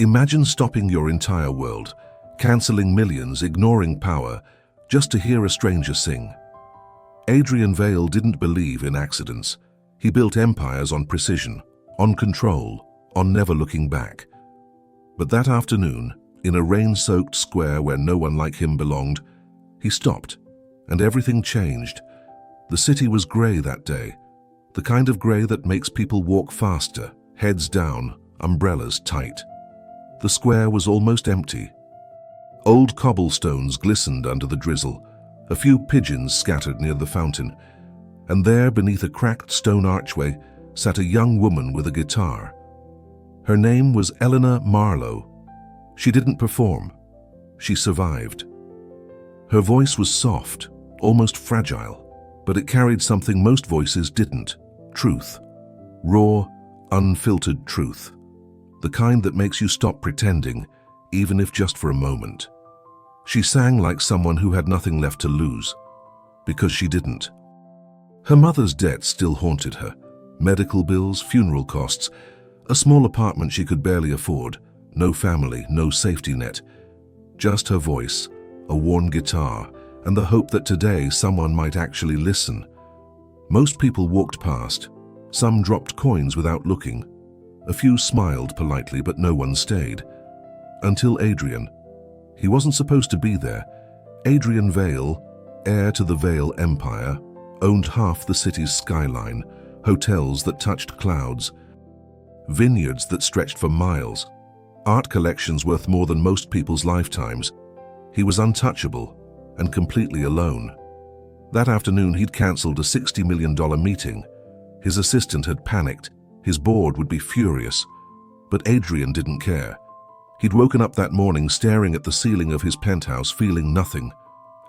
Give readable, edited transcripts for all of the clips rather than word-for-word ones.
Imagine stopping your entire world, cancelling millions, ignoring power, just to hear a stranger sing. Adrian Vale didn't believe in accidents. He built empires on precision, on control, on never looking back. But that afternoon, in a rain-soaked square where no one like him belonged, he stopped, and everything changed. The city was grey that day, the kind of grey that makes people walk faster, heads down, umbrellas tight. The square was almost empty. Old cobblestones glistened under the drizzle, a few pigeons scattered near the fountain, and there, beneath a cracked stone archway, sat a young woman with a guitar. Her name was Eleanor Marlowe. She didn't perform. She survived. Her voice was soft, almost fragile, but it carried something most voices didn't: truth. Raw, unfiltered truth. The kind that makes you stop pretending, even if just for a moment. She sang like someone who had nothing left to lose, because she didn't. Her mother's debt still haunted her: medical bills, funeral costs, a small apartment she could barely afford, no family, no safety net. Just her voice, a worn guitar, and the hope that today someone might actually listen. Most people walked past. Some dropped coins without looking. A few smiled politely, but no one stayed. Until Adrian. He wasn't supposed to be there. Adrian Vale, heir to the Vale Empire, owned half the city's skyline, hotels that touched clouds, vineyards that stretched for miles, art collections worth more than most people's lifetimes. He was untouchable and completely alone. That afternoon he'd cancelled a $60 million meeting. His assistant had panicked. His board would be furious. But Adrian didn't care. He'd woken up that morning staring at the ceiling of his penthouse, feeling nothing.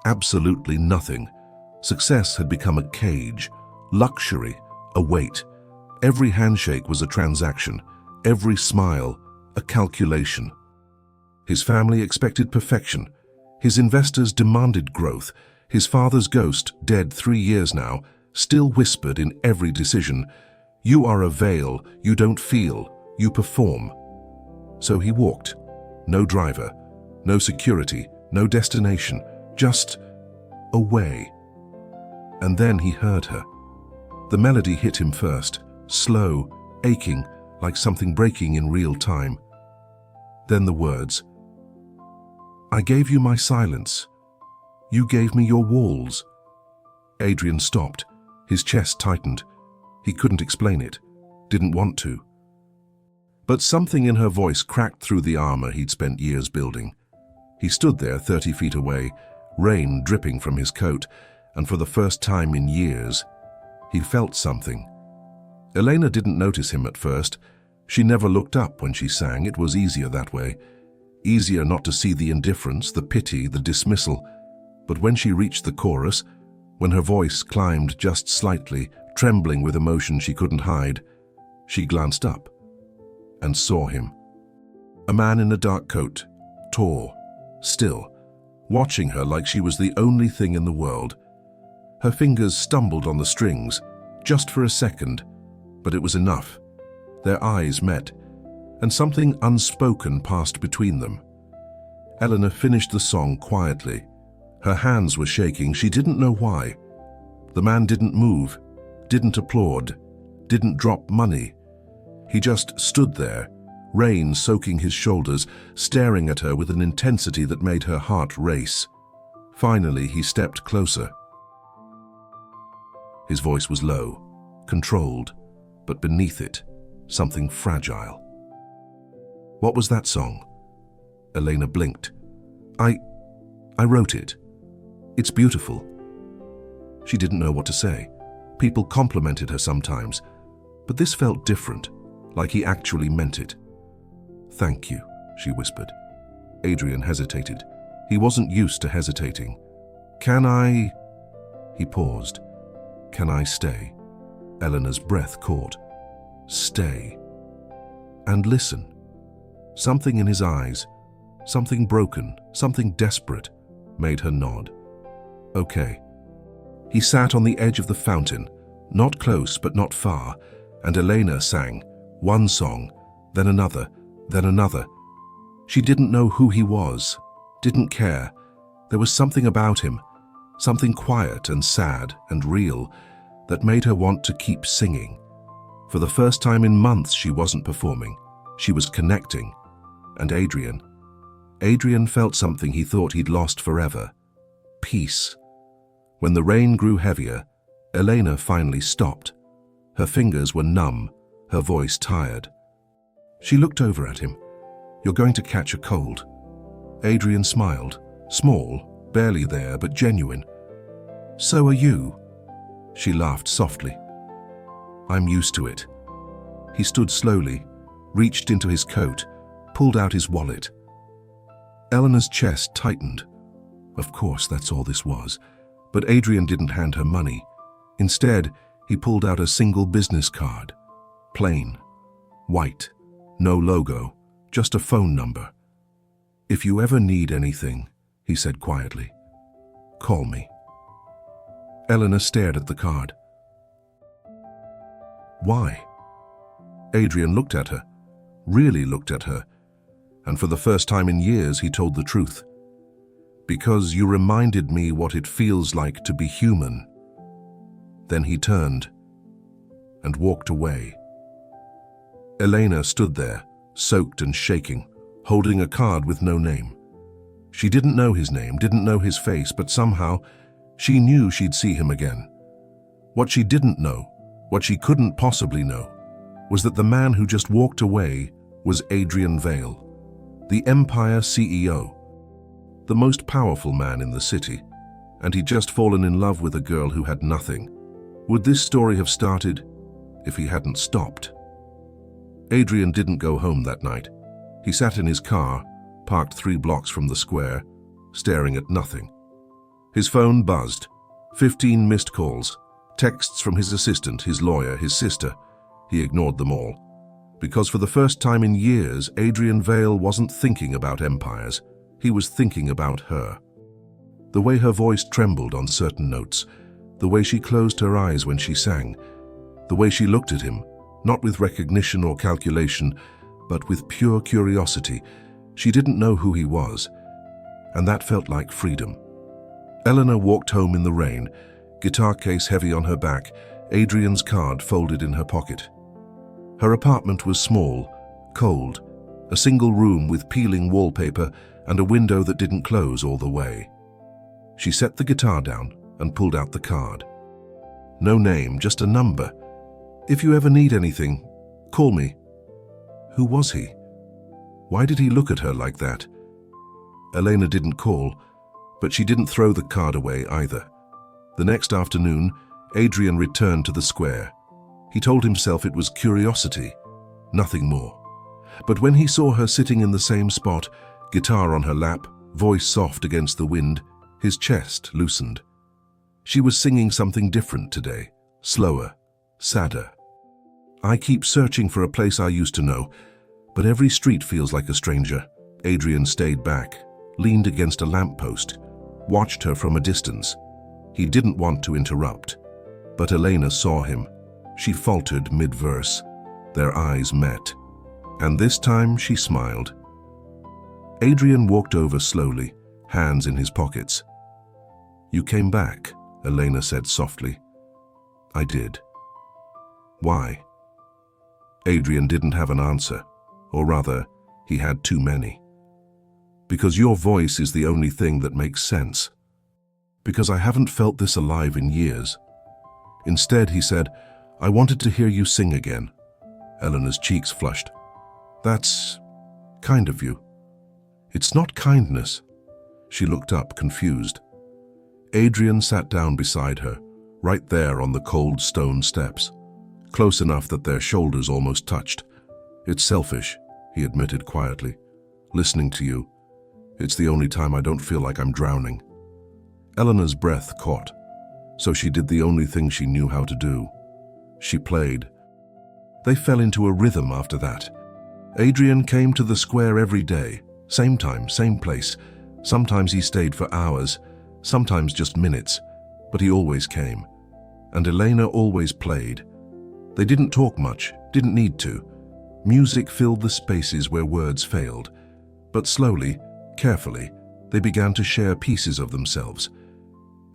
Absolutely nothing. Success had become a cage, luxury, a weight. Every handshake was a transaction, every smile, a calculation. His family expected perfection. His investors demanded growth. His father's ghost, dead 3 years now, still whispered in every decision, "You are a Vale, you don't feel, you perform." So he walked. No driver, no security, no destination, just away. And then he heard her. The melody hit him first, slow, aching, like something breaking in real time. Then the words, "I gave you my silence. You gave me your walls." Adrian stopped. His chest tightened. He couldn't explain it, didn't want to. But something in her voice cracked through the armor he'd spent years building. He stood there 30 feet away, rain dripping from his coat, and for the first time in years, he felt something. Elena didn't notice him at first. She never looked up when she sang. It was easier that way. Easier not to see the indifference, the pity, the dismissal. But when she reached the chorus, when her voice climbed just slightly, trembling with emotion she couldn't hide, she glanced up and saw him. A man in a dark coat, tall, still, watching her like she was the only thing in the world. Her fingers stumbled on the strings, just for a second, but it was enough. Their eyes met, and something unspoken passed between them. Eleanor finished the song quietly. Her hands were shaking. She didn't know why. The man didn't move, didn't applaud, didn't drop money. He just stood there, rain soaking his shoulders, staring at her with an intensity that made her heart race. Finally, he stepped closer. His voice was low, controlled, but beneath it, something fragile. "What was that song?" Elena blinked. I wrote it. It's beautiful." She didn't know what to say. People complimented her sometimes, but this felt different, like he actually meant it. "Thank you," she whispered. Adrian hesitated. He wasn't used to hesitating. "Can I?" He paused. "Can I stay?" Eleanor's breath caught. Stay. And listen. Something in his eyes, something broken, something desperate, made her nod. Okay. He sat on the edge of the fountain, not close but not far, and Elena sang, one song, then another, She didn't know who he was, didn't care. There was something about him, something quiet and sad and real, that made her want to keep singing. For the first time in months, she wasn't performing. She was connecting. And Adrian felt something he thought he'd lost forever. Peace. When the rain grew heavier, Elena finally stopped. Her fingers were numb, her voice tired. She looked over at him. "You're going to catch a cold." Adrian smiled, small, barely there, but genuine. "So are you." She laughed softly. "I'm used to it." He stood slowly, reached into his coat, pulled out his wallet. Eleanor's chest tightened. Of course, that's all this was. But Adrian didn't hand her money. Instead, he pulled out a single business card. Plain, white, no logo, just a phone number. "If you ever need anything," he said quietly, "call me." Eleanor stared at the card. Why? Adrian looked at her, really looked at her, and for the first time in years he told the truth. "Because you reminded me what it feels like to be human." Then he turned and walked away. Elena stood there, soaked and shaking, holding a card with no name. She didn't know his name, didn't know his face, but somehow she knew she'd see him again. What she didn't know, what she couldn't possibly know, was that the man who just walked away was Adrian Vale, the Empire CEO, the most powerful man in the city, and he'd just fallen in love with a girl who had nothing. Would this story have started if he hadn't stopped? Adrian didn't go home that night. He sat in his car, parked 3 blocks from the square, staring at nothing. His phone buzzed. 15 missed calls, texts from his assistant, his lawyer, his sister. He ignored them all. Because for the first time in years, Adrian Vale wasn't thinking about empires. He was thinking about her. The way her voice trembled on certain notes, the way she closed her eyes when she sang, the way she looked at him, not with recognition or calculation, but with pure curiosity. She didn't know who he was, and that felt like freedom. Eleanor walked home in the rain, guitar case heavy on her back, Adrian's card folded in her pocket. Her apartment was small, cold, a single room with peeling wallpaper and a window that didn't close all the way. She set the guitar down and pulled out the card. No name, just a number. "If you ever need anything, call me." Who was he? Why did he look at her like that? Elena didn't call, but she didn't throw the card away either. The next afternoon, Adrian returned to the square. He told himself it was curiosity, nothing more. But when he saw her sitting in the same spot, guitar on her lap, voice soft against the wind, his chest loosened. She was singing something different today, slower, sadder. "I keep searching for a place I used to know, but every street feels like a stranger." Adrian stayed back, leaned against a lamppost, watched her from a distance. He didn't want to interrupt, but Elena saw him. She faltered mid-verse. Their eyes met, and this time she smiled. Adrian walked over slowly, hands in his pockets. "You came back," Elena said softly. "I did." "Why?" Adrian didn't have an answer, or rather, he had too many. "Because your voice is the only thing that makes sense. Because I haven't felt this alive in years." Instead, he said, "I wanted to hear you sing again." Eleanor's cheeks flushed. "That's kind of you." "It's not kindness." She looked up, confused. Adrian sat down beside her, right there on the cold stone steps, close enough that their shoulders almost touched. "It's selfish," he admitted quietly. "Listening to you. It's the only time I don't feel like I'm drowning." Eleanor's breath caught, so she did the only thing she knew how to do. She played. They fell into a rhythm after that. Adrian came to the square every day, same time, same place. Sometimes he stayed for hours, sometimes just minutes, but he always came. And Elena always played. They didn't talk much, didn't need to. Music filled the spaces where words failed. But slowly, carefully, they began to share pieces of themselves.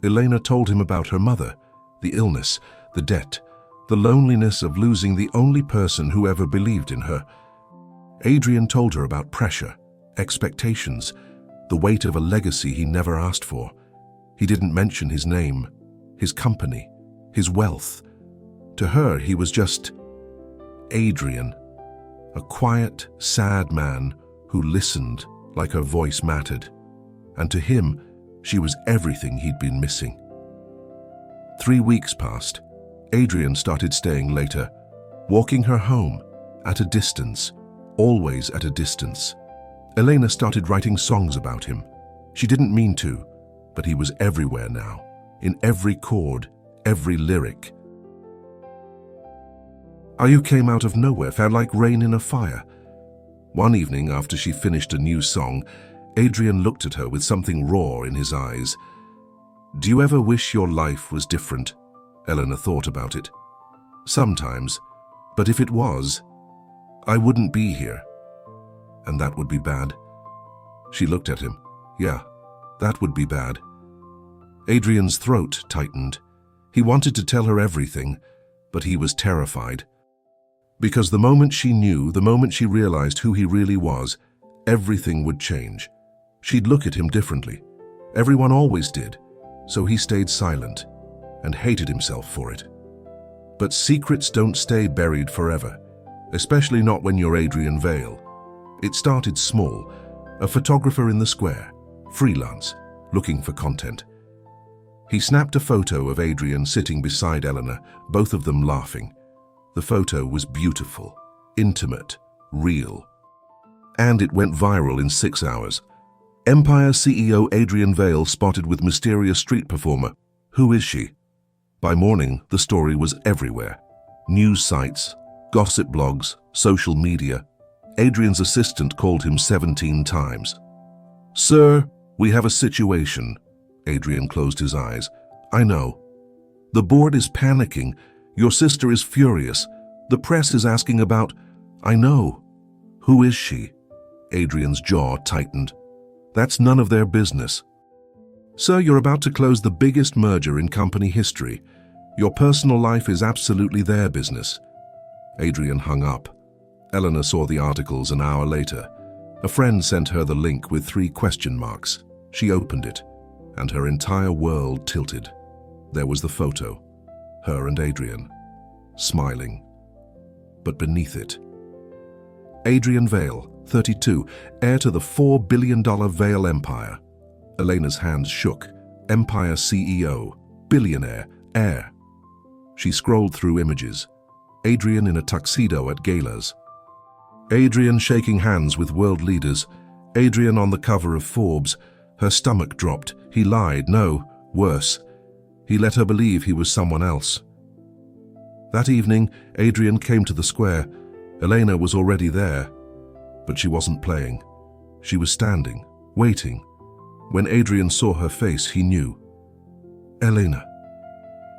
Elena told him about her mother, the illness, the debt, the loneliness of losing the only person who ever believed in her. Adrian told her about pressure, expectations, the weight of a legacy he never asked for. He didn't mention his name, his company, his wealth. To her, he was just Adrian, a quiet, sad man who listened like her voice mattered. And to him, she was everything he'd been missing. 3 weeks passed. Adrian started staying later, walking her home at a distance, always at a distance. Elena started writing songs about him. She didn't mean to, but he was everywhere now, in every chord, every lyric. You came out of nowhere, felt like rain in a fire. One evening, after she finished a new song, Adrian looked at her with something raw in his eyes. Do you ever wish your life was different? Elena thought about it. Sometimes, but if it was, I wouldn't be here. And that would be bad. She looked at him. Yeah, that would be bad. Adrian's throat tightened. He wanted to tell her everything, but he was terrified. Because the moment she knew, the moment she realized who he really was, everything would change. She'd look at him differently. Everyone always did, so he stayed silent and hated himself for it. But secrets don't stay buried forever, especially not when you're Adrian Vale. It started small, a photographer in the square, freelance, looking for content. He snapped a photo of Adrian sitting beside Elena, both of them laughing. The photo was beautiful, intimate, real. And it went viral in 6 hours. Empire CEO Adrian Vale spotted with mysterious street performer. Who is she? By morning, the story was everywhere. News sites, gossip blogs, social media. Adrian's assistant called him 17 times. Sir, we have a situation. Adrian closed his eyes. I know. The board is panicking. Your sister is furious. The press is asking about... I know. Who is she? Adrian's jaw tightened. That's none of their business. Sir, you're about to close the biggest merger in company history. Your personal life is absolutely their business. Adrian hung up. Elena saw the articles an hour later. A friend sent her the link with 3 question marks. She opened it, and her entire world tilted. There was the photo, her and Adrian, smiling. But beneath it, Adrian Vale, 32, heir to the $4 billion Vale empire. Elena's hands shook. Empire CEO, billionaire, heir. She scrolled through images. Adrian in a tuxedo at galas. Adrian shaking hands with world leaders. Adrian on the cover of Forbes. Her stomach dropped. He lied. No, worse. He let her believe he was someone else. That evening, Adrian came to the square. Elena was already there, but she wasn't playing. She was standing, waiting. When Adrian saw her face, he knew. Elena,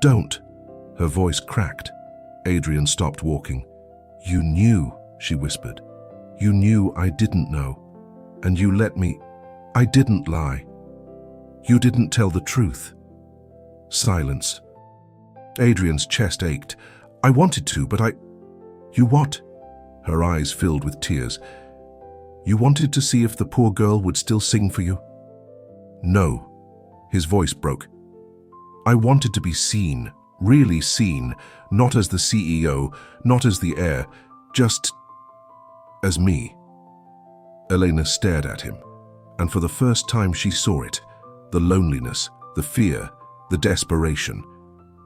don't. Her voice cracked. Adrian stopped walking. You knew, she whispered. You knew I didn't know. And you let me. I didn't lie. You didn't tell the truth. Silence. Adrian's chest ached. I wanted to, but You what? Her eyes filled with tears. You wanted to see if the poor girl would still sing for you? No. His voice broke. I wanted to be seen, really seen, not as the CEO, not as the heir, just as me. Elena stared at him, and for the first time she saw it, the loneliness, the fear, the desperation.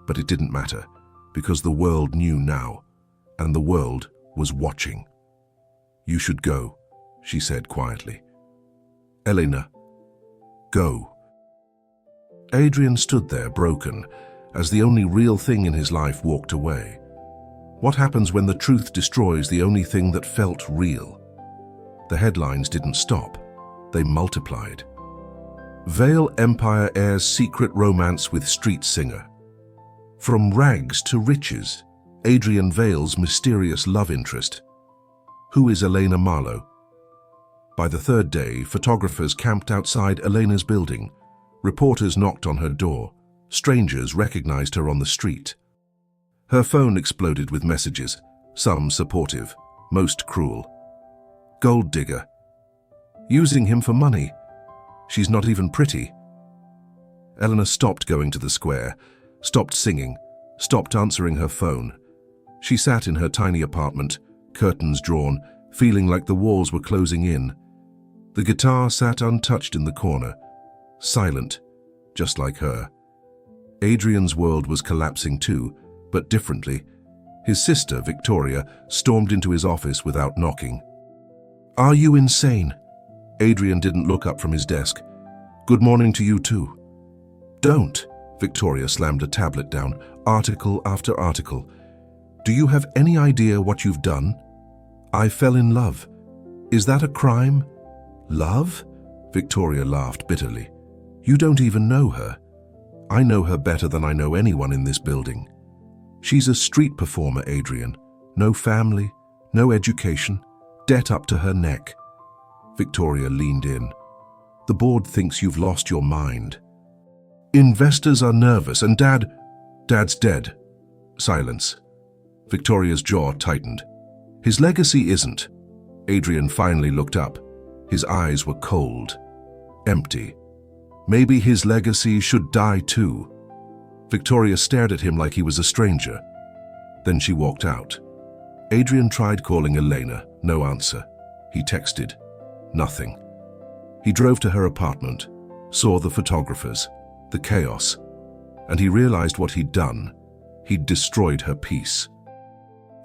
But it didn't matter, because the world knew now, and the world was watching. You should go, she said quietly. Elena, go. Adrian stood there broken, as the only real thing in his life walked away. What happens when the truth destroys the only thing that felt real? The headlines didn't stop. They multiplied. Vale Empire heir's secret romance with street singer. From rags to riches, Adrian Vale's mysterious love interest. Who is Elena Marlowe? By the third day, photographers camped outside Elena's building. Reporters knocked on her door. Strangers recognized her on the street. Her phone exploded with messages, some supportive, most cruel. Gold digger. Using him for money. She's not even pretty. Elena stopped going to the square, stopped singing, stopped answering her phone. She sat in her tiny apartment, curtains drawn, feeling like the walls were closing in. The guitar sat untouched in the corner, silent, just like her. Adrian's world was collapsing too, but differently. His sister, Victoria, stormed into his office without knocking. "Are you insane?" Adrian didn't look up from his desk. "Good morning to you too." "Don't." Victoria slammed a tablet down, article after article. "Do you have any idea what you've done? I fell in love. Is that a crime?" "Love?" Victoria laughed bitterly. "You don't even know her. I know her better than I know anyone in this building. She's a street performer, Adrian. No family, no education, debt up to her neck." Victoria leaned in. "The board thinks you've lost your mind. Investors are nervous and Dad's dead." Silence. Victoria's jaw tightened. "His legacy isn't." Adrian finally looked up. His eyes were cold, empty. "Maybe his legacy should die too." Victoria stared at him like he was a stranger. Then she walked out. Adrian tried calling Elena, no answer. He texted, nothing. He drove to her apartment, saw the photographers, the chaos, and he realized what he'd done. He'd destroyed her peace,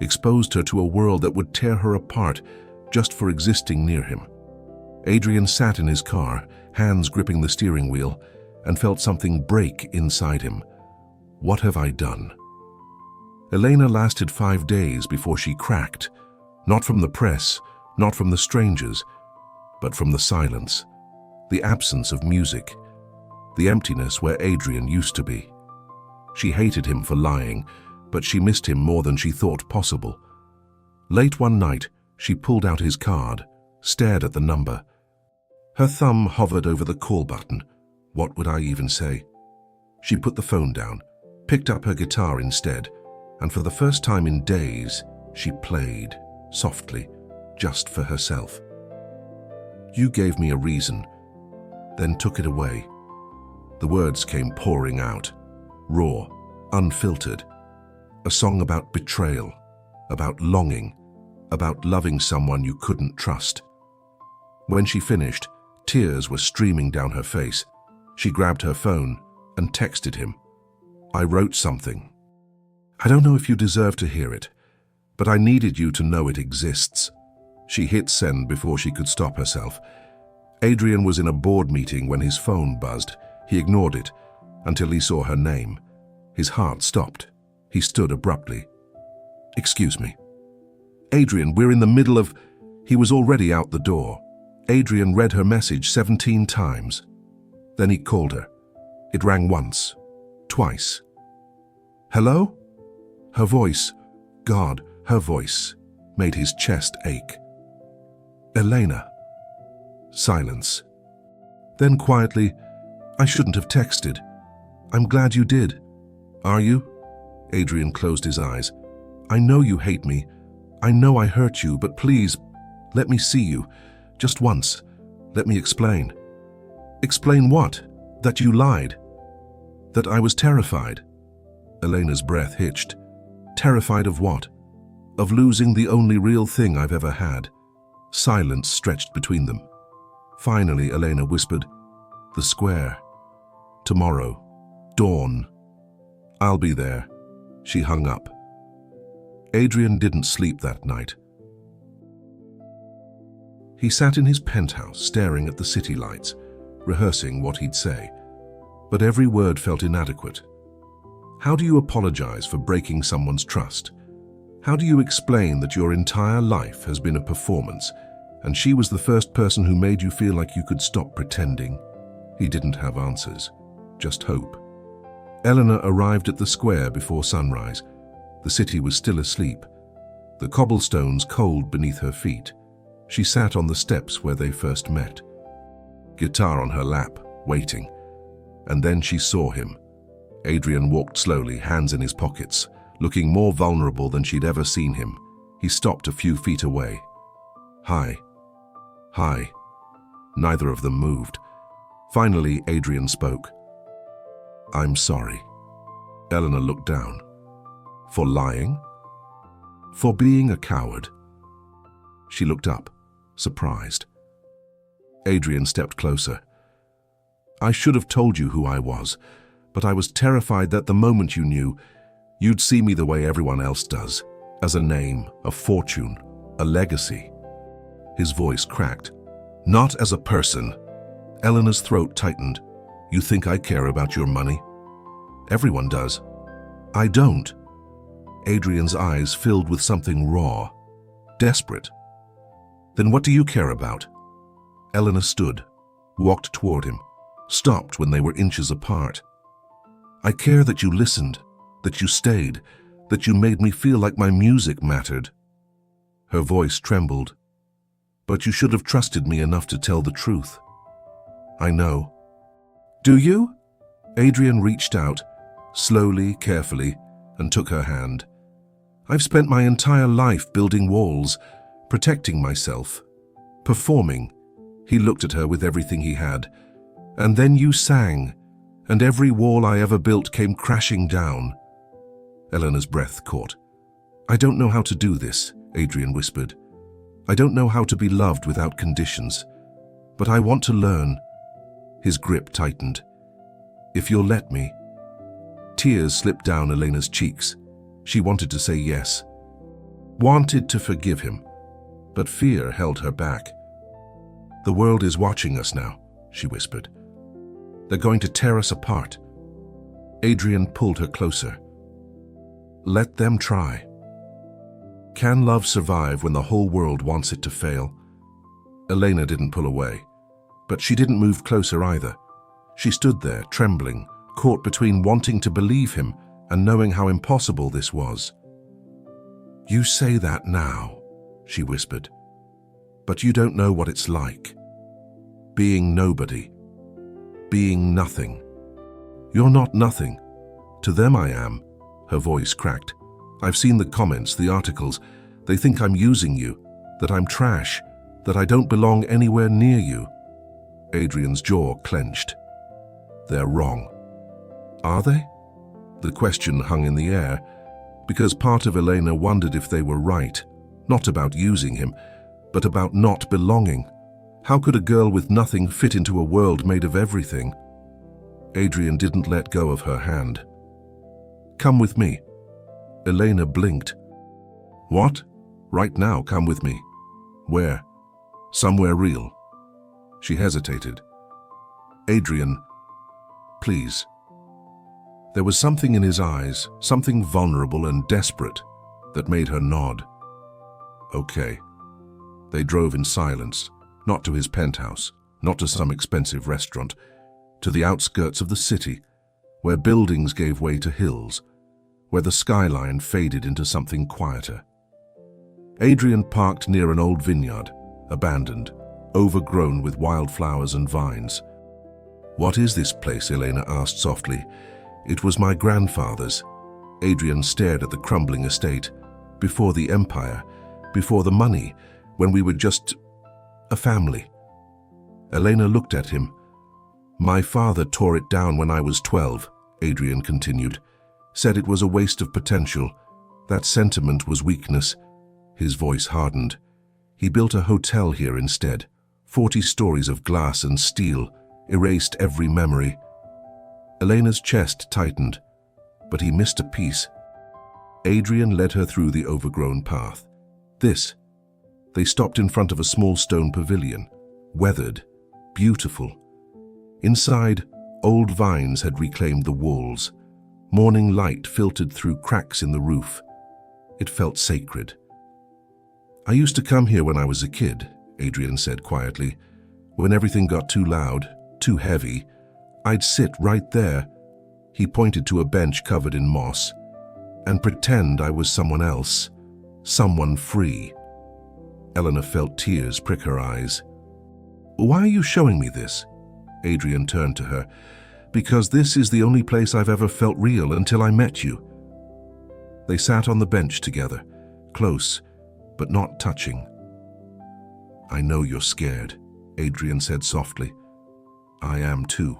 exposed her to a world that would tear her apart just for existing near him. Adrian sat in his car, hands gripping the steering wheel, and felt something break inside him. What have I done? Elena lasted 5 days before she cracked, not from the press, not from the strangers, but from the silence, the absence of music, the emptiness where Adrian used to be. She hated him for lying, but she missed him more than she thought possible. Late one night, she pulled out his card, stared at the number. Her thumb hovered over the call button. What would I even say? She put the phone down, picked up her guitar instead, and for the first time in days, she played, softly, just for herself. "You gave me a reason, then took it away." The words came pouring out, raw, unfiltered. A song about betrayal, about longing, about loving someone you couldn't trust. When she finished, tears were streaming down her face. She grabbed her phone and texted him. "I wrote something. I don't know if you deserve to hear it, but I needed you to know it exists." She hit send before she could stop herself. Adrian was in a board meeting when his phone buzzed. He ignored it until he saw her name. His heart stopped. He stood abruptly. "Excuse me." "Adrian, we're in the middle of..." He was already out the door. Adrian read her message 17 times. Then he called her. It rang once, twice. "Hello?" Her voice, God, her voice, made his chest ache. "Elena." Silence. Then quietly, "I shouldn't have texted. I'm glad you did." "Are you?" Adrian closed his eyes. "I know you hate me. I know I hurt you, but please, let me see you. Just once. Let me explain." "Explain what? That you lied? That I was terrified?" Elena's breath hitched. "Terrified of what?" "Of losing the only real thing I've ever had." Silence stretched between them. Finally, Elena whispered, "The square. Tomorrow. Dawn. I'll be there." She hung up. Adrian didn't sleep that night. He sat in his penthouse, staring at the city lights, rehearsing what he'd say. But every word felt inadequate. How do you apologize for breaking someone's trust? How do you explain that your entire life has been a performance, and she was the first person who made you feel like you could stop pretending? He didn't have answers, just hope. Eleanor arrived at the square before sunrise. The city was still asleep, the cobblestones cold beneath her feet. She sat on the steps where they first met, guitar on her lap, waiting. And then she saw him. Adrian walked slowly, hands in his pockets, looking more vulnerable than she'd ever seen him. He stopped a few feet away. "Hi." "Hi." Neither of them moved. Finally, Adrian spoke. "I'm sorry." Eleanor looked down. "For lying?" "For being a coward." She looked up, surprised. Adrian stepped closer. "I should have told you who I was, but I was terrified that the moment you knew, you'd see me the way everyone else does, as a name, a fortune, a legacy." His voice cracked. "Not as a person." Eleanor's throat tightened. "You think I care about your money?" "Everyone does." "I don't." Adrian's eyes filled with something raw, desperate. "Then what do you care about?" Eleanor stood, walked toward him, stopped when they were inches apart. "I care that you listened, that you stayed, that you made me feel like my music mattered." Her voice trembled. "But you should have trusted me enough to tell the truth." "I know." "Do you?" Adrian reached out, slowly, carefully, and took her hand. "I've spent my entire life building walls, protecting myself, performing." He looked at her with everything he had. "And then you sang, and every wall I ever built came crashing down." Eleanor's breath caught. "I don't know how to do this," Adrian whispered. "I don't know how to be loved without conditions, but I want to learn." His grip tightened. "If you'll let me." Tears slipped down Elena's cheeks. She wanted to say yes, wanted to forgive him, but fear held her back. "The world is watching us now," she whispered. "They're going to tear us apart." Adrian pulled her closer. "Let them try." Can love survive when the whole world wants it to fail? Elena didn't pull away, but she didn't move closer either. She stood there, trembling, caught between wanting to believe him and knowing how impossible this was. "You say that now," she whispered, "but you don't know what it's like. Being nobody. Being nothing." "You're not nothing. To them I am." Her voice cracked. "I've seen the comments, the articles. They think I'm using you, that I'm trash, that I don't belong anywhere near you." Adrian's jaw clenched. "They're wrong." "Are they?" The question hung in the air, because part of Elena wondered if they were right, not about using him, but about not belonging. How could a girl with nothing fit into a world made of everything? Adrian didn't let go of her hand. "Come with me." Elena blinked. "What? Right now, come with me. Where?" "Somewhere real." She hesitated. "Adrian, please." There was something in his eyes, something vulnerable and desperate, that made her nod. "Okay." They drove in silence, not to his penthouse, not to some expensive restaurant, to the outskirts of the city, where buildings gave way to hills, where the skyline faded into something quieter. Adrian parked near an old vineyard, abandoned, overgrown with wildflowers and vines. "What is this place?" Elena asked softly. "It was my grandfather's." Adrian stared at the crumbling estate. "Before the empire, before the money, when we were just a family." Elena looked at him. "My father tore it down when I was 12, Adrian continued. "Said it was a waste of potential. That sentiment was weakness." His voice hardened. "He built a hotel here instead. 40 stories of glass and steel, erased every memory." Elena's chest tightened, but he missed a piece. Adrian led her through the overgrown path. They stopped in front of a small stone pavilion, weathered, beautiful. Inside, old vines had reclaimed the walls. Morning light filtered through cracks in the roof. It felt sacred. "I used to come here when I was a kid," Adrian said quietly. "When everything got too loud, too heavy, I'd sit right there," he pointed to a bench covered in moss, "and pretend I was someone else, someone free." Eleanor felt tears prick her eyes. "Why are you showing me this?" Adrian turned to her. "Because this is the only place I've ever felt real until I met you." They sat on the bench together, close, but not touching. "I know you're scared," Adrian said softly. "I am too."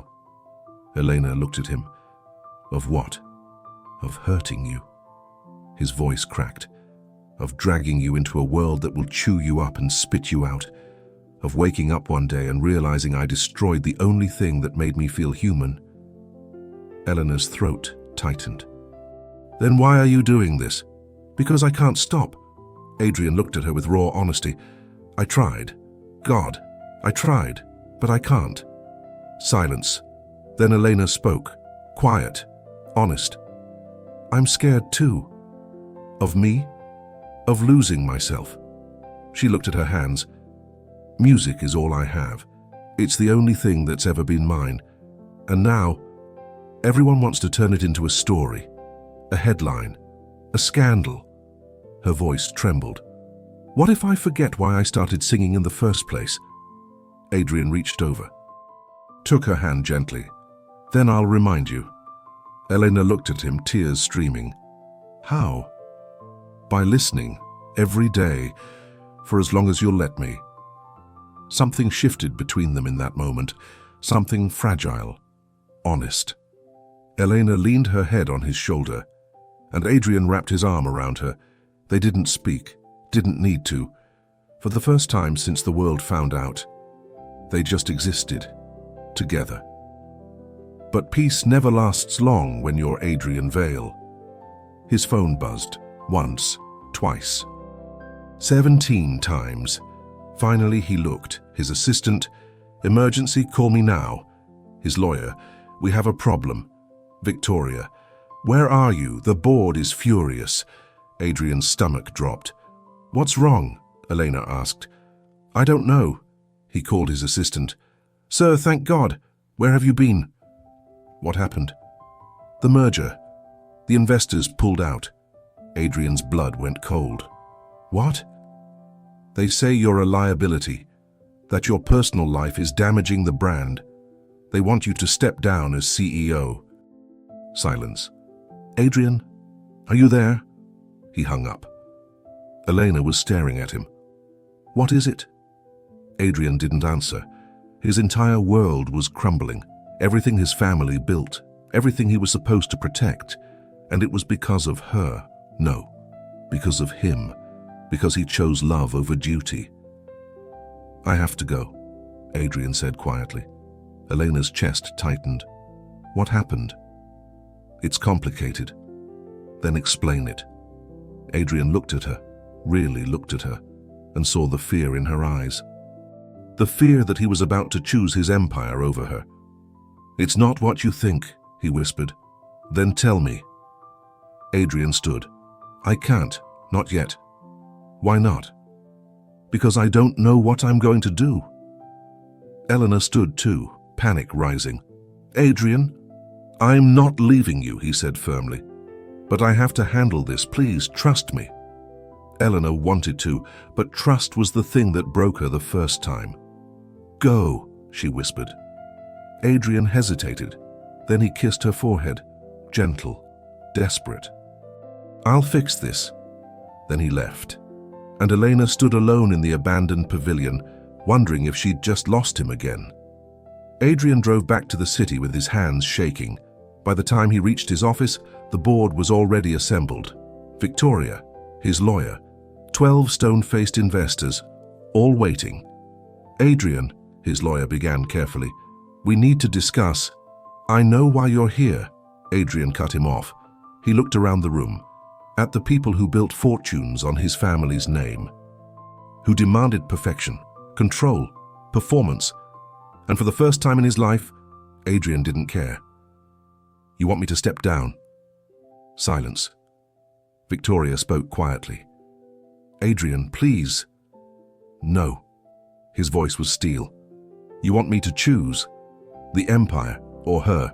Elena looked at him. "Of what?" "Of hurting you." His voice cracked. "Of dragging you into a world that will chew you up and spit you out. Of waking up one day and realizing I destroyed the only thing that made me feel human." Eleanor's throat tightened. "Then why are you doing this?" "Because I can't stop." Adrian looked at her with raw honesty. "I tried. God, I tried, but I can't." Silence. Then Elena spoke, quiet, honest. "I'm scared too." "Of me? Of losing myself?" She looked at her hands. "Music is all I have. It's the only thing that's ever been mine. And now, everyone wants to turn it into a story, a headline, a scandal." Her voice trembled. "What if I forget why I started singing in the first place?" Adrian reached over, took her hand gently. "Then I'll remind you." Elena looked at him, tears streaming. "How?" "By listening, every day, for as long as you'll let me." Something shifted between them in that moment, something fragile, honest. Elena leaned her head on his shoulder, and Adrian wrapped his arm around her. They didn't speak, didn't need to. For the first time since the world found out, they just existed, together. But peace never lasts long when you're Adrian Vale. His phone buzzed, once, twice, 17 times. Finally he looked. His assistant. "Emergency, call me now." His lawyer. "We have a problem." Victoria. "Where are you? The board is furious." Adrian's stomach dropped. "What's wrong?" Elena asked. "I don't know." He called his assistant. "Sir, thank God. Where have you been?" "What happened?" "The merger. The investors pulled out." Adrian's blood went cold. "What?" "They say you're a liability, that your personal life is damaging the brand. They want you to step down as CEO." Silence. "Adrian, are you there?" He hung up. Elena was staring at him. "What is it?" Adrian didn't answer. His entire world was crumbling. Everything his family built, everything he was supposed to protect. And it was because of her. No, because of him. Because he chose love over duty. "I have to go," Adrian said quietly. Elena's chest tightened. "What happened?" "It's complicated." "Then explain it." Adrian looked at her, really looked at her, and saw the fear in her eyes. The fear that he was about to choose his empire over her. "It's not what you think," he whispered. "Then tell me." Adrian stood. "I can't, not yet." "Why not?" "Because I don't know what I'm going to do." Eleanor stood too, panic rising. "Adrian, I'm not leaving you," he said firmly. "But I have to handle this. Please, trust me." Eleanor wanted to, but trust was the thing that broke her the first time. "Go," she whispered. Adrian hesitated. Then he kissed her forehead, gentle, desperate. "I'll fix this." Then he left. And Elena stood alone in the abandoned pavilion, wondering if she'd just lost him again. Adrian drove back to the city with his hands shaking. By the time he reached his office, the board was already assembled. Victoria, his lawyer, 12 stone-faced investors, all waiting. "Adrian," his lawyer began carefully, "we need to discuss." "I know why you're here," Adrian cut him off. He looked around the room, at the people who built fortunes on his family's name, who demanded perfection, control, performance, and for the first time in his life, Adrian didn't care. "You want me to step down?" Silence. Victoria spoke quietly. "Adrian, please." "No." His voice was steel. "You want me to choose the empire or her?"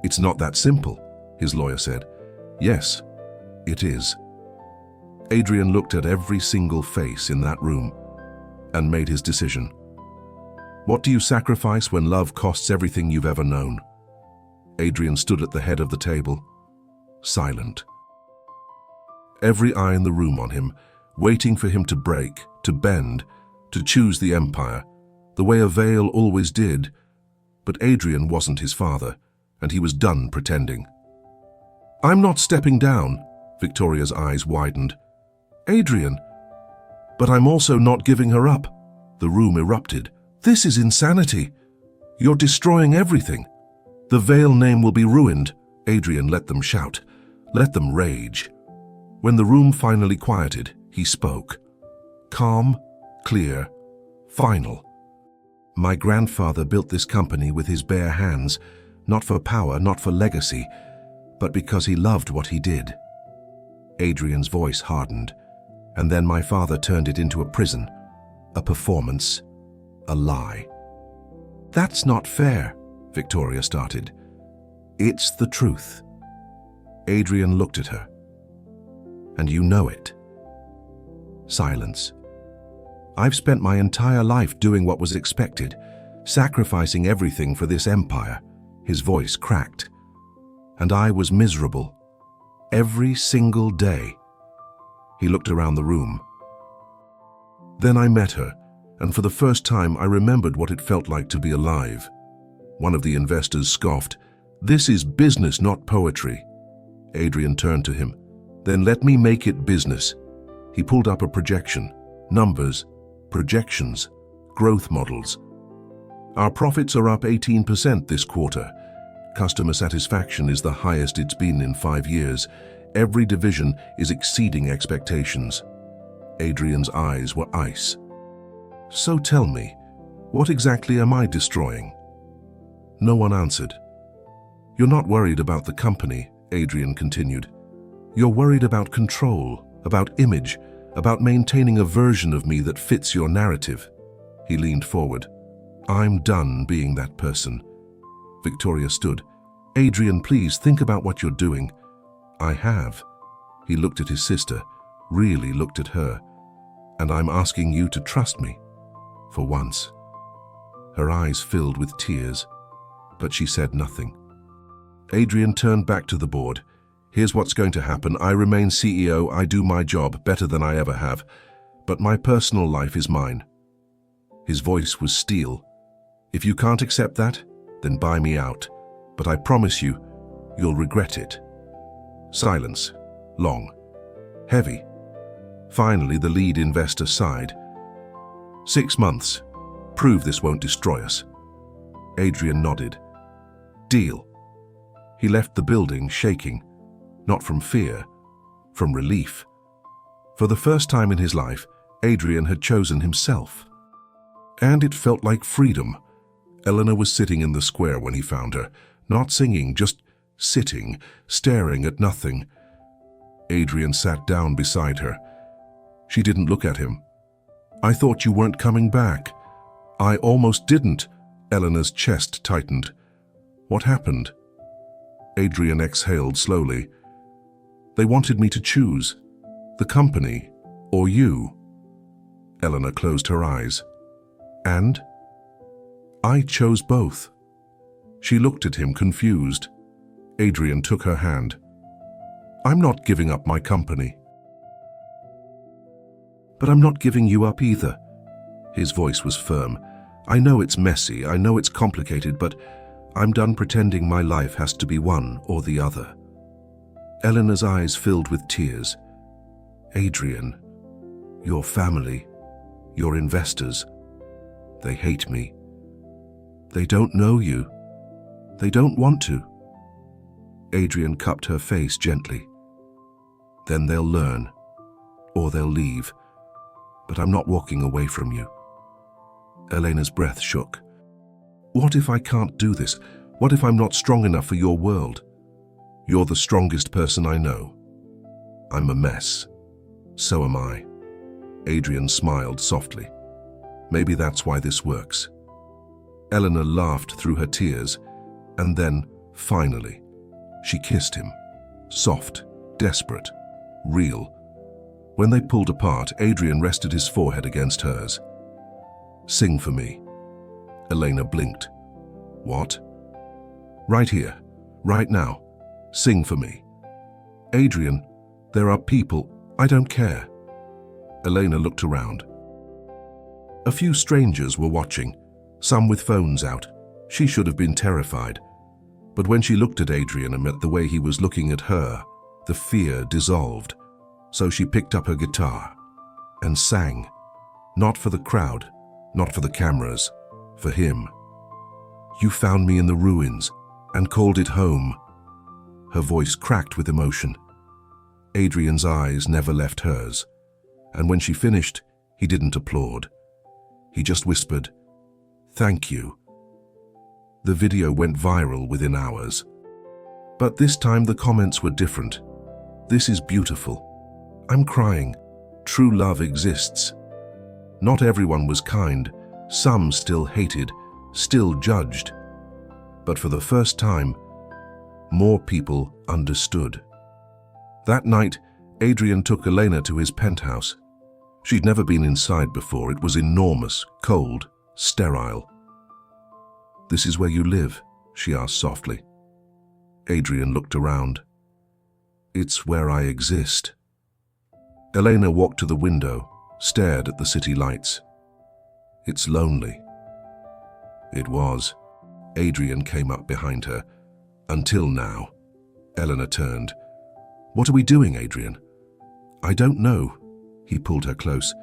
"It's not that simple," his lawyer said. "Yes, it is." Adrian looked at every single face in that room and made his decision. What do you sacrifice when love costs everything you've ever known? Adrian stood at the head of the table, silent. Every eye in the room on him, waiting for him to break, to bend, to choose the empire, the way a veil always did. But Adrian wasn't his father, and he was done pretending. I'm not stepping down, Victoria's eyes widened. Adrian, but I'm also not giving her up. The room erupted. This is insanity. You're destroying everything. The Veil name will be ruined. Adrian let them shout, let them rage. When the room finally quieted, he spoke. Calm, clear, final. My grandfather built this company with his bare hands, not for power, not for legacy, but because he loved what he did. Adrian's voice hardened, and then my father turned it into a prison, a performance, a lie. That's not fair, Victoria started. It's the truth. Adrian looked at her. And you know it. Silence. I've spent my entire life doing what was expected, sacrificing everything for this empire. His voice cracked. And I was miserable. Every single day. He looked around the room. Then I met her, and for the first time I remembered what it felt like to be alive. One of the investors scoffed, "This is business, not poetry." Adrian turned to him. "Then let me make it business." He pulled up a projection, numbers, projections, growth models. Our profits are up 18% this quarter. Customer satisfaction is the highest it's been in 5 years. Every division is exceeding expectations. Adrian's eyes were ice. So tell me, what exactly am I destroying? No one answered. You're not worried about the company, Adrian continued. You're worried about control, about image, about maintaining a version of me that fits your narrative. He leaned forward. I'm done being that person. Victoria stood. Adrian, please think about what you're doing. I have. He looked at his sister, really looked at her. And I'm asking you to trust me. For once. Her eyes filled with tears, but she said nothing. Adrian turned back to the board. Here's what's going to happen. I remain CEO. I do my job better than I ever have. But my personal life is mine. His voice was steel. If you can't accept that, then buy me out. But I promise you, you'll regret it. Silence. Long. Heavy. Finally, the lead investor sighed. 6 months. Prove this won't destroy us. Adrian nodded. Deal. He left the building shaking, not from fear, from relief. For the first time in his life, Adrian had chosen himself. And it felt like freedom. Eleanor was sitting in the square when he found her, not singing, just sitting, staring at nothing. Adrian sat down beside her. She didn't look at him. I thought you weren't coming back. I almost didn't. Eleanor's chest tightened. What happened? Adrian exhaled slowly. They wanted me to choose. The company, or you. Eleanor closed her eyes. And? I chose both. She looked at him confused. Adrian took her hand. I'm not giving up my company. But I'm not giving you up either. His voice was firm. I know it's messy, I know it's complicated, but I'm done pretending my life has to be one or the other. Eleanor's eyes filled with tears. Adrian, your family, your investors, they hate me. They don't know you. They don't want to. Adrian cupped her face gently. Then they'll learn, or they'll leave. But I'm not walking away from you. Elena's breath shook. What if I can't do this? What if I'm not strong enough for your world? You're the strongest person I know. I'm a mess. So am I. Adrian smiled softly. Maybe that's why this works. Eleanor laughed through her tears, and then, finally, she kissed him. Soft, desperate, real. When they pulled apart, Adrian rested his forehead against hers. "Sing for me." Elena blinked. "What?" "Right here, right now. Sing for me." "Adrian, there are people. I don't care." Elena looked around. A few strangers were watching, some with phones out. She should have been terrified. But when she looked at Adrian and met the way he was looking at her, the fear dissolved. So she picked up her guitar and sang. Not for the crowd, not for the cameras, for him. "You found me in the ruins and called it home." Her voice cracked with emotion. Adrian's eyes never left hers, and when she finished, he didn't applaud. He just whispered, "Thank you." The video went viral within hours. But this time the comments were different. "This is beautiful. I'm crying. True love exists." Not everyone was kind. Some still hated, still judged. But for the first time, more people understood. That night, Adrian took Elena to his penthouse. She'd never been inside before. It was enormous, cold, sterile. "This is where you live?" she asked softly. Adrian looked around. "It's where I exist." Elena walked to the window, stared at the city lights. "It's lonely." It was. Adrian came up behind her. "Until now." Elena turned. "What are we doing, Adrian?" "I don't know." He pulled her close.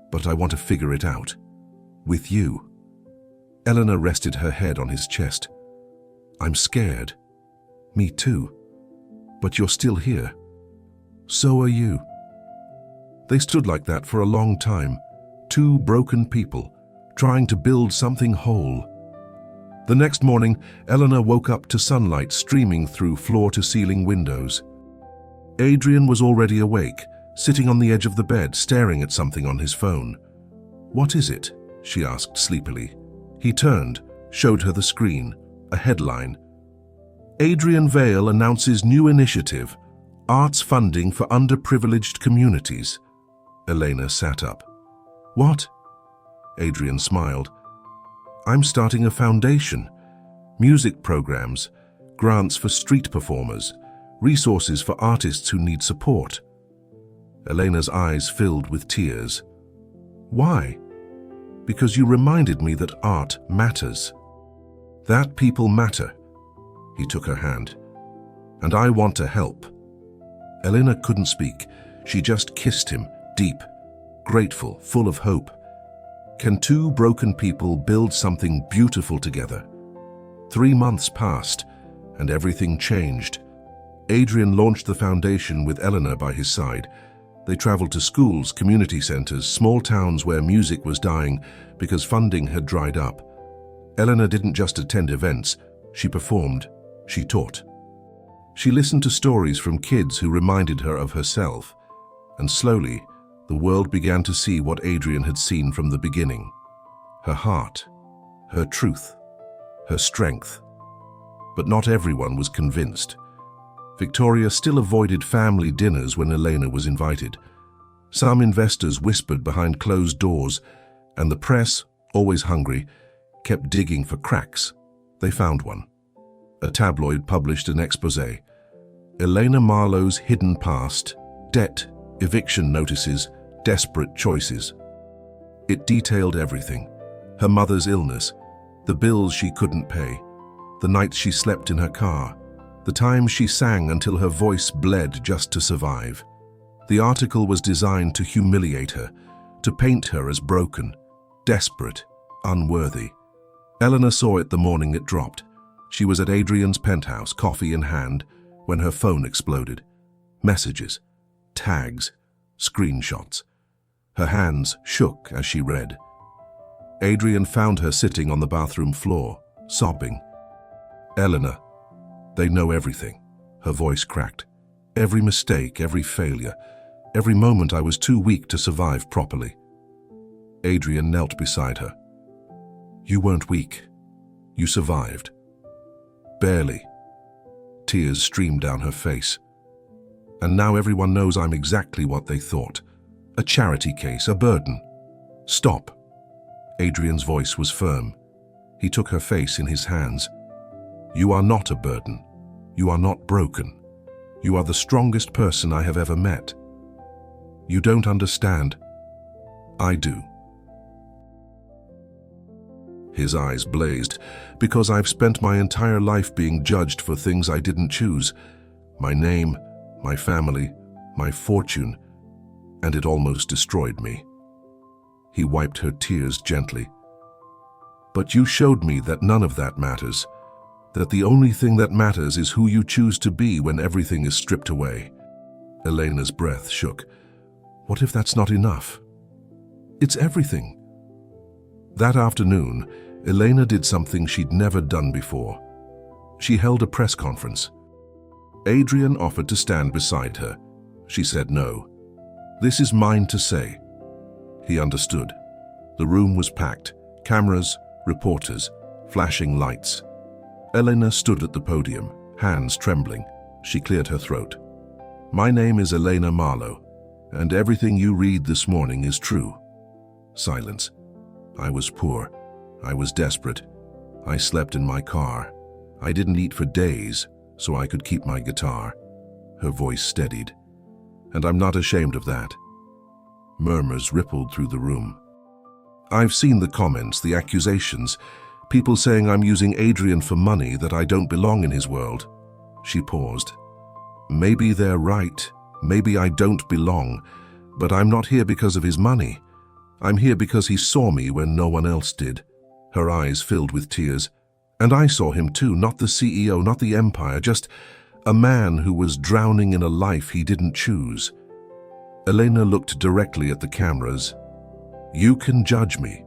"But I want to figure it out. With you." Elena rested her head on his chest. "I'm scared." "Me too. But you're still here." "So are you." They stood like that for a long time, two broken people, trying to build something whole. The next morning, Elena woke up to sunlight streaming through floor-to-ceiling windows. Adrian was already awake, sitting on the edge of the bed, staring at something on his phone. "What is it?" she asked sleepily. He turned, showed her the screen, a headline. "Adrian Vale announces new initiative, arts funding for underprivileged communities." Elena sat up. "What?" Adrian smiled. "I'm starting a foundation. Music programs, grants for street performers, resources for artists who need support." Elena's eyes filled with tears. "Why?" "Because you reminded me that art matters. That people matter." He took her hand. "And I want to help." Elena couldn't speak. She just kissed him, deep, grateful, full of hope. Can two broken people build something beautiful together? 3 months passed, and everything changed. Adrian launched the foundation with Elena by his side. They traveled to schools, community centers, small towns where music was dying because funding had dried up. Elena didn't just attend events, she performed, she taught. She listened to stories from kids who reminded her of herself, and slowly, the world began to see what Adrian had seen from the beginning. Her heart, her truth, her strength. But not everyone was convinced. Victoria still avoided family dinners when Elena was invited. Some investors whispered behind closed doors, and the press, always hungry, kept digging for cracks. They found one. A tabloid published an exposé. Elena Marlowe's hidden past, debt, eviction notices, desperate choices. It detailed everything. Her mother's illness, the bills she couldn't pay, the nights she slept in her car, the times she sang until her voice bled just to survive. The article was designed to humiliate her, to paint her as broken, desperate, unworthy. Elena saw it the morning it dropped. She was at Adrian's penthouse, coffee in hand, when her phone exploded. Messages, tags, screenshots. Her hands shook as she read. Adrian found her sitting on the bathroom floor, sobbing. "Elena, they know everything." Her voice cracked. "Every mistake, every failure, every moment I was too weak to survive properly." Adrian knelt beside her. "You weren't weak. You survived." "Barely." Tears streamed down her face. "And now everyone knows I'm exactly what they thought. a charity case, a burden. Stop. Adrian's voice was firm. He took her face in his hands. You are not a burden. You are not broken. You are the strongest person I have ever met. You don't understand. I do. His eyes blazed, because I've spent my entire life being judged for things I didn't choose. My name, my family, my fortune, and it almost destroyed me. He wiped her tears gently. But you showed me that none of that matters, that the only thing that matters is who you choose to be when everything is stripped away. Elena's breath shook. What if that's not enough? It's everything. That afternoon, Elena did something she'd never done before. She held a press conference. Adrian offered to stand beside her. She said no. This is mine to say. He understood. The room was packed. Cameras, reporters, flashing lights. Elena stood at the podium, hands trembling. She cleared her throat. My name is Elena Marlowe, and everything you read this morning is true. Silence. I was poor. I was desperate. I slept in my car. I didn't eat for days, so I could keep my guitar. Her voice steadied. And I'm not ashamed of that. Murmurs rippled through the room. I've seen the comments, the accusations, people saying I'm using Adrian for money, that I don't belong in his world. She paused. Maybe they're right. Maybe I don't belong, but I'm not here because of his money. I'm here because he saw me when no one else did. Her eyes filled with tears. And I saw him too, not the CEO, not the empire, just a man who was drowning in a life he didn't choose. Elena looked directly at the cameras. You can judge me.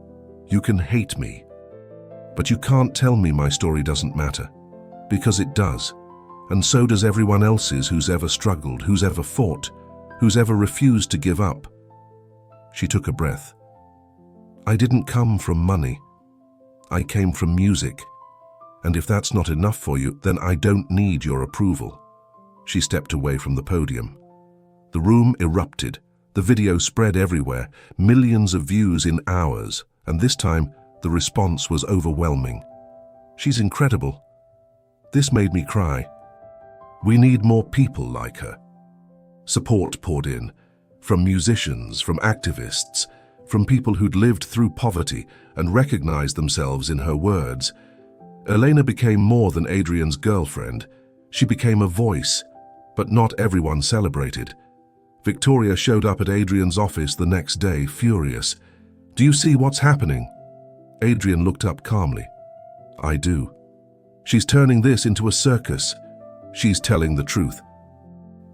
You can hate me. But you can't tell me my story doesn't matter. Because it does. And so does everyone else's who's ever struggled, who's ever fought, who's ever refused to give up. She took a breath. I didn't come from money. I came from music. And if that's not enough for you, then I don't need your approval. She stepped away from the podium. The room erupted. The video spread everywhere, millions of views in hours, and this time the response was overwhelming. She's incredible. This made me cry. We need more people like her. Support poured in, from musicians, from activists, from people who'd lived through poverty and recognized themselves in her words. Elena became more than Adrian's girlfriend. She became a voice, but not everyone celebrated. Victoria showed up at Adrian's office the next day, furious. Do you see what's happening? Adrian looked up calmly. I do. She's turning this into a circus. She's telling the truth.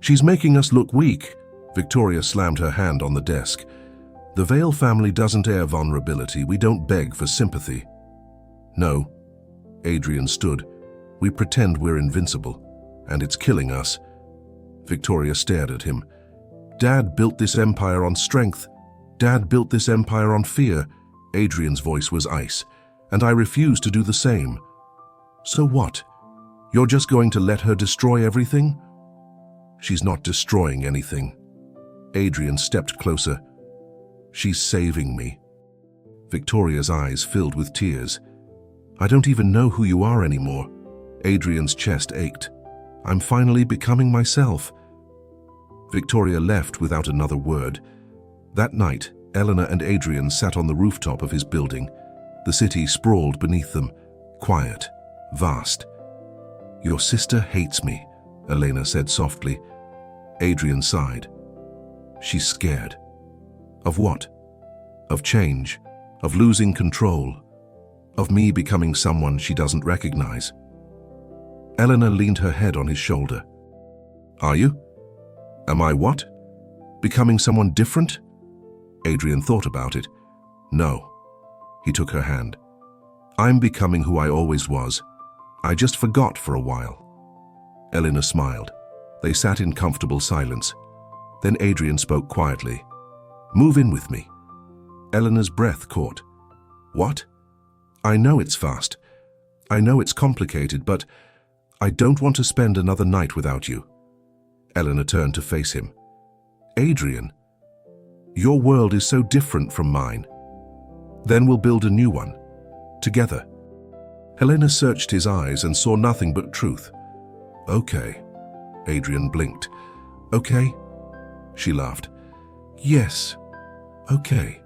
She's making us look weak. Victoria slammed her hand on the desk. The Vale family doesn't air vulnerability. We don't beg for sympathy. No. Adrian stood. We pretend we're invincible, and it's killing us. Victoria stared at him. Dad built this empire on strength. Dad built this empire on fear. Adrian's voice was ice, and I refuse to do the same. So what? You're just going to let her destroy everything? She's not destroying anything. Adrian stepped closer. She's saving me. Victoria's eyes filled with tears. I don't even know who you are anymore. Adrian's chest ached. I'm finally becoming myself. Victoria left without another word. That night, Eleanor and Adrian sat on the rooftop of his building. The city sprawled beneath them, quiet, vast. Your sister hates me, Elena said softly. Adrian sighed. She's scared. Of what? Of change, of losing control, of me becoming someone she doesn't recognize. Eleanor leaned her head on his shoulder. Are you? Am I what? Becoming someone different? Adrian thought about it. No. He took her hand. I'm becoming who I always was. I just forgot for a while. Eleanor smiled. They sat in comfortable silence. Then Adrian spoke quietly. Move in with me. Eleanor's breath caught. What? I know it's fast. I know it's complicated, but I don't want to spend another night without you. Eleanor turned to face him. Adrian. Your world is so different from mine. Then we'll build a new one, together. Helena searched his eyes and saw nothing but truth. Okay, Adrian blinked. Okay? She laughed. Yes, okay.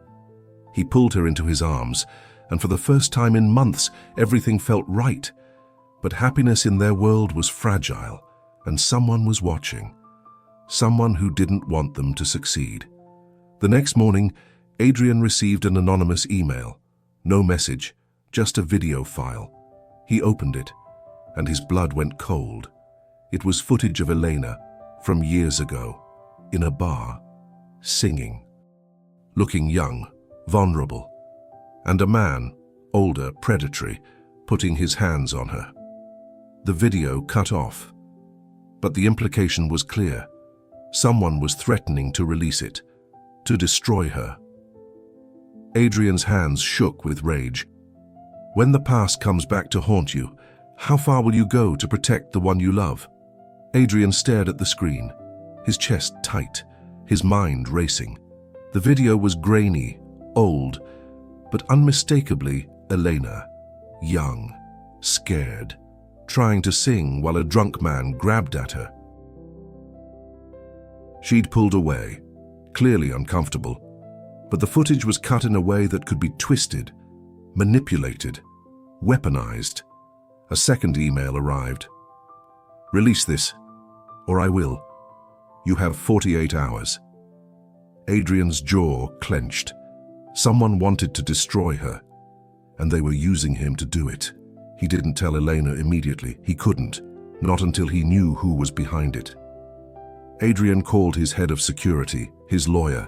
He pulled her into his arms, and for the first time in months, everything felt right. But happiness in their world was fragile, and someone was watching. Someone who didn't want them to succeed. The next morning, Adrian received an anonymous email. No message, just a video file. He opened it, and his blood went cold. It was footage of Elena, from years ago, in a bar, singing. Looking young, vulnerable, and a man, older, predatory, putting his hands on her. The video cut off, but the implication was clear. Someone was threatening to release it, to destroy her. Adrian's hands shook with rage. When the past comes back to haunt you, how far will you go to protect the one you love? Adrian stared at the screen, his chest tight, his mind racing. The video was grainy, old, but unmistakably Elena, young, scared, trying to sing while a drunk man grabbed at her. She'd pulled away, clearly uncomfortable, but the footage was cut in a way that could be twisted, manipulated, weaponized. A second email arrived. Release this, or I will. You have 48 hours. Adrian's jaw clenched. Someone wanted to destroy her, and they were using him to do it. He didn't tell Elena immediately. He couldn't, not until he knew who was behind it. Adrian called his head of security, his lawyer,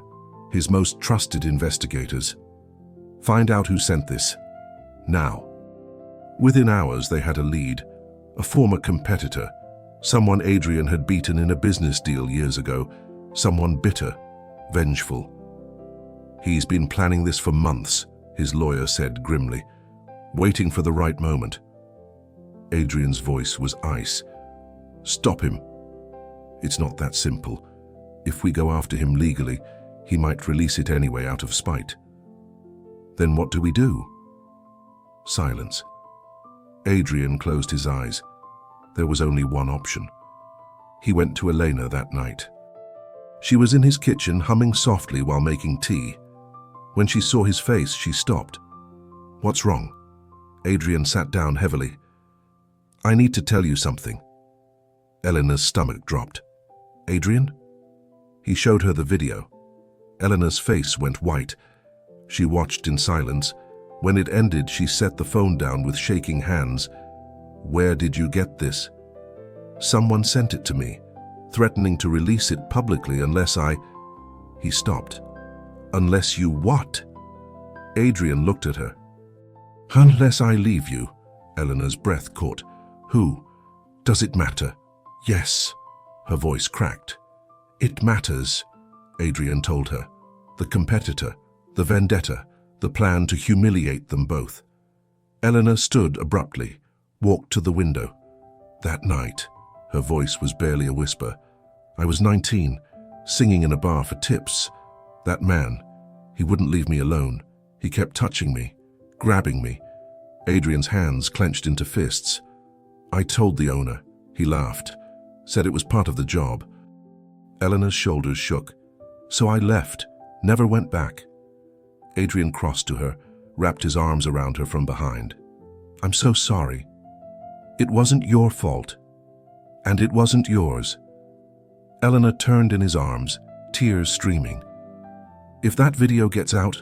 his most trusted investigators. Find out who sent this. Now. Within hours, they had a lead, a former competitor, someone Adrian had beaten in a business deal years ago, someone bitter, vengeful. He's been planning this for months, his lawyer said grimly, waiting for the right moment. Adrian's voice was ice. Stop him. It's not that simple. If we go after him legally, he might release it anyway out of spite. Then what do we do? Silence. Adrian closed his eyes. There was only one option. He went to Elena that night. She was in his kitchen humming softly while making tea. When she saw his face, she stopped. What's wrong? Adrian sat down heavily. I need to tell you something. Elena's stomach dropped. Adrian? He showed her the video. Elena's face went white. She watched in silence. When it ended, she set the phone down with shaking hands. Where did you get this? Someone sent it to me, threatening to release it publicly unless I... He stopped. Unless you what? Adrian looked at her. Unless I leave you. Elena's breath caught. Who? Does it matter? Yes. Her voice cracked. It matters, Adrian told her. The competitor, the vendetta, the plan to humiliate them both. Elena stood abruptly, walked to the window. That night, her voice was barely a whisper. I was 19, singing in a bar for tips. That man, he wouldn't leave me alone. He kept touching me, grabbing me. Adrian's hands clenched into fists. I told the owner. He laughed, said it was part of the job. Elena's shoulders shook. So I left, never went back. Adrian crossed to her, wrapped his arms around her from behind. I'm so sorry. It wasn't your fault. And it wasn't yours. Elena turned in his arms, tears streaming. If that video gets out,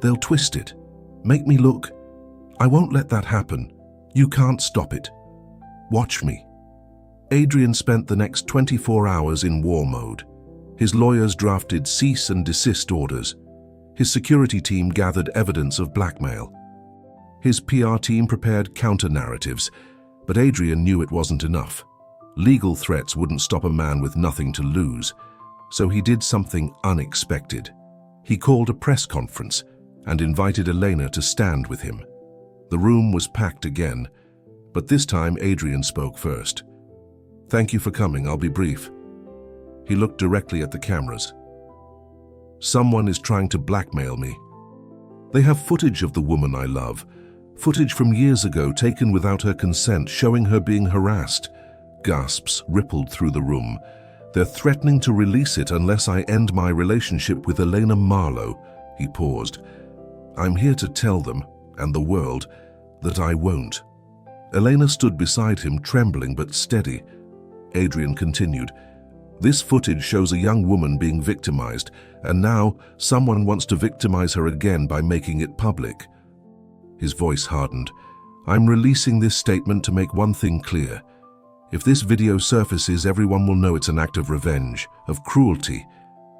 they'll twist it, make me look. I won't let that happen. You can't stop it. Watch me. Adrian spent the next 24 hours in war mode. His lawyers drafted cease and desist orders. His security team gathered evidence of blackmail. His PR team prepared counter-narratives, but Adrian knew it wasn't enough. Legal threats wouldn't stop a man with nothing to lose, so he did something unexpected. He called a press conference and invited Elena to stand with him. The room was packed again, but this time Adrian spoke first. Thank you for coming, I'll be brief. He looked directly at the cameras. Someone is trying to blackmail me. They have footage of the woman I love, footage from years ago taken without her consent, showing her being harassed. Gasps rippled through the room. They're threatening to release it unless I end my relationship with Elena Marlowe. He paused. I'm here to tell them, and the world, that I won't. Elena stood beside him, trembling but steady. Adrian continued. This footage shows a young woman being victimized, and now someone wants to victimize her again by making it public. His voice hardened. I'm releasing this statement to make one thing clear. If this video surfaces, everyone will know it's an act of revenge, of cruelty,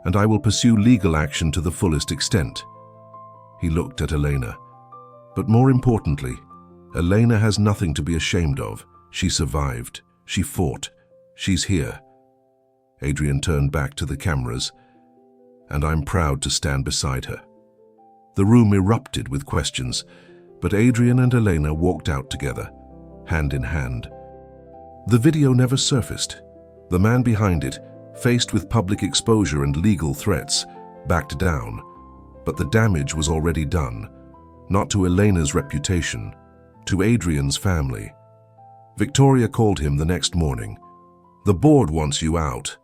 and I will pursue legal action to the fullest extent. He looked at Elena. But more importantly, Elena has nothing to be ashamed of. She survived. She fought. She's here. Adrian turned back to the cameras, and I'm proud to stand beside her. The room erupted with questions, but Adrian and Elena walked out together, hand in hand. The video never surfaced. The man behind it, faced with public exposure and legal threats, backed down. But the damage was already done, not to Elena's reputation, to Adrian's family. Victoria called him the next morning. The board wants you out.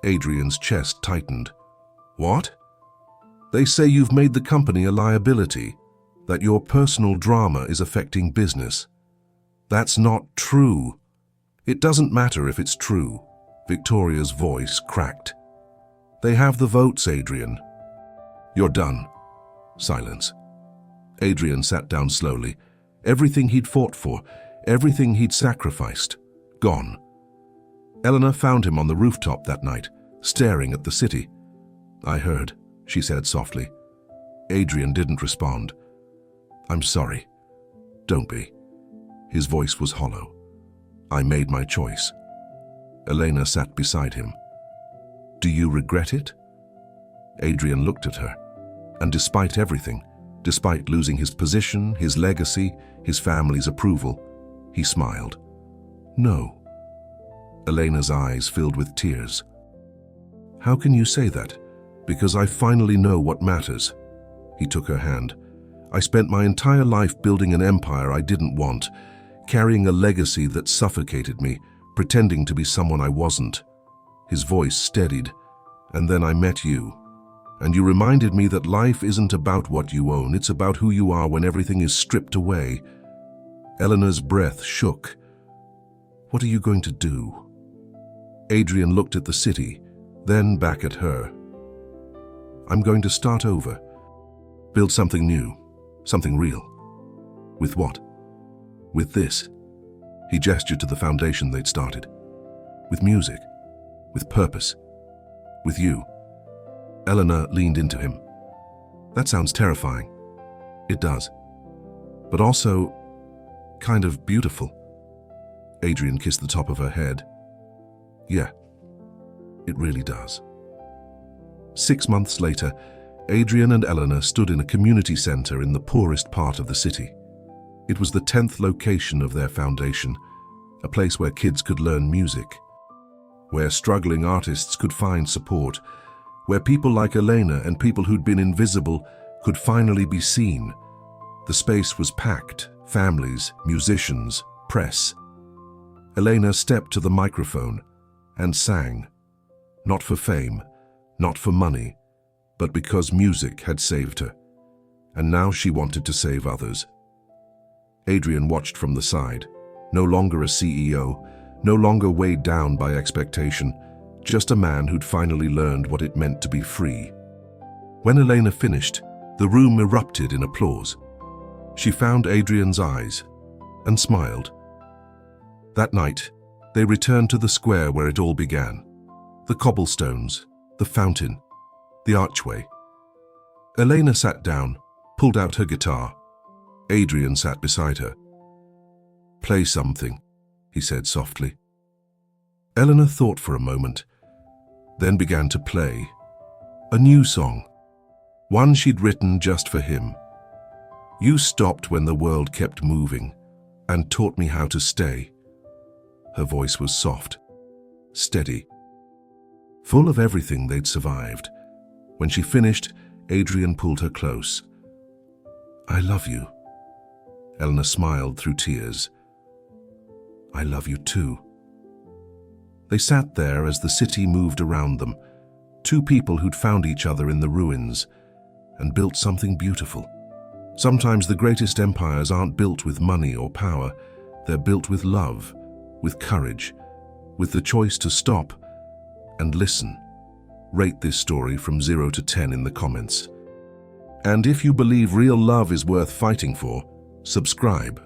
Adrian's chest tightened. What? They say you've made the company a liability, that your personal drama is affecting business. That's not true. It doesn't matter if it's true. Victoria's voice cracked. They have the votes, Adrian. You're done. Silence. Adrian sat down slowly. Everything he'd fought for, everything he'd sacrificed, gone. Eleanor found him on the rooftop that night, staring at the city. I heard, she said softly. Adrian didn't respond. I'm sorry. Don't be. His voice was hollow. I made my choice. Elena sat beside him. Do you regret it? Adrian looked at her, and despite everything, despite losing his position, his legacy, his family's approval, he smiled. No. Elena's eyes filled with tears. How can you say that? Because I finally know what matters. He took her hand. I spent my entire life building an empire I didn't want, carrying a legacy that suffocated me, pretending to be someone I wasn't. His voice steadied. And then I met you. And you reminded me that life isn't about what you own, it's about who you are when everything is stripped away. Eleanor's breath shook. What are you going to do? Adrian looked at the city, then back at her. I'm going to start over. Build something new, something real. With what? With this. He gestured to the foundation they'd started. With music. With purpose. With you. Eleanor leaned into him. That sounds terrifying. It does. But also kind of beautiful. Adrian kissed the top of her head. Yeah, it really does. 6 months later, Adrian and Eleanor stood in a community center in the poorest part of the city. It was the 10th location of their foundation, a place where kids could learn music, where struggling artists could find support, where people like Elena and people who'd been invisible could finally be seen. The space was packed, families, musicians, press. Elena stepped to the microphone and sang, not for fame, not for money, but because music had saved her, and now she wanted to save others. Adrian watched from the side, no longer a CEO, no longer weighed down by expectation, just a man who'd finally learned what it meant to be free. When Elena finished, the room erupted in applause. She found Adrian's eyes and smiled. That night, they returned to the square where it all began. The cobblestones, the fountain, the archway. Elena sat down, pulled out her guitar. Adrian sat beside her. Play something, he said softly. Eleanor thought for a moment, then began to play. A new song, one she'd written just for him. You stopped when the world kept moving and taught me how to stay. Her voice was soft, steady, full of everything they'd survived. When she finished, Adrian pulled her close. "I love you." Eleanor smiled through tears. "I love you too." They sat there as the city moved around them, two people who'd found each other in the ruins and built something beautiful. Sometimes the greatest empires aren't built with money or power. They're built with love, with courage, with the choice to stop and listen. Rate this story from 0 to 10 in the comments. And if you believe real love is worth fighting for, subscribe.